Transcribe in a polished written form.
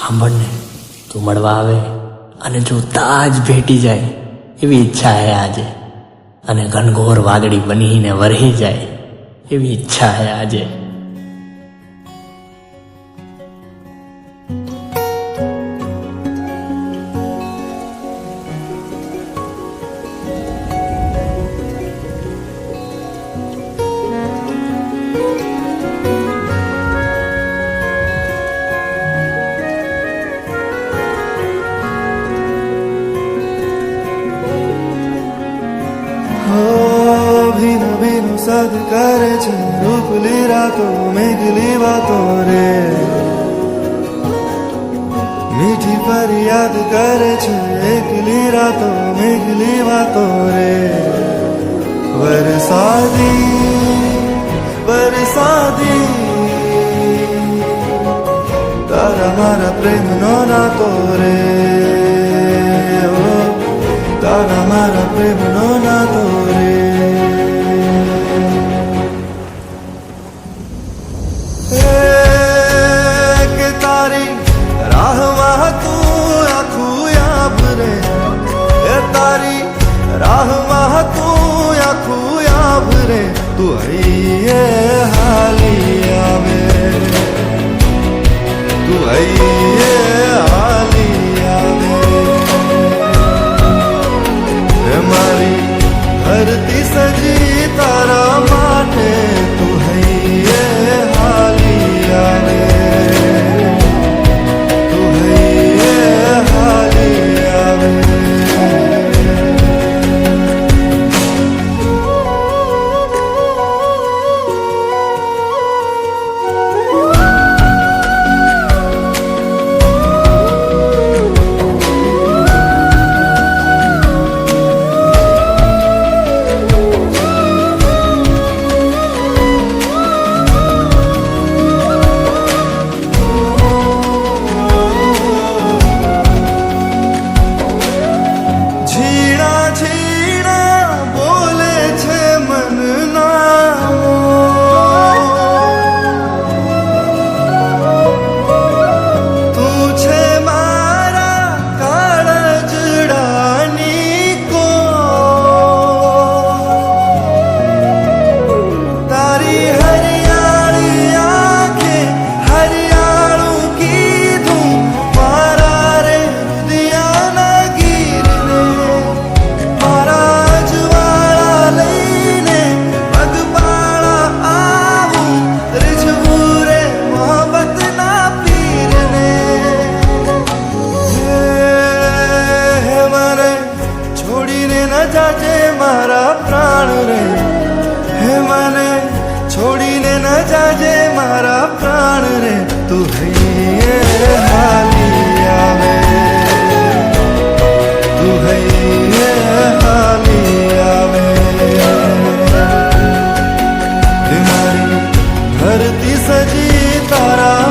સાંભળને, તું મળવા આવે અને જો તાજ ભેટી જાય એવી ઈચ્છા હે આજે, અને ઘનઘોર વાદળી બનીને વરહી જાય એવી ઈચ્છા હે આજે. ભીનો ભીનો સદ કરે છે રૂપલી રાતો મેઘલી વાતો રે, મીઠી ફરિયાદ કરે છે એકલી રાતો મેઘલી વાતો રે. વરસાદી તારા મારા પ્રેમનો નાતો રે, તારા મારા પ્રેમનો નાતો રે. કે તારી રાહમાં તું આખું યાબ રે, એ તારી રાહમાં તું આખું યાબ રે. તું હૈયે હાલી આવે, તું હૈયે હાલી આવે. મારી ધરતી સજી તારા માટે, તું હૈયે હાલી આવે, તું હૈયે હાલી આવે. જાજે મારા પ્રાણ રે, હે મને છોડીને ન જાજે મારા પ્રાણ રે. તું હૈયે હાલી આવે, તું હૈયે હાલી આવે. મારી ધરતી સજી તારા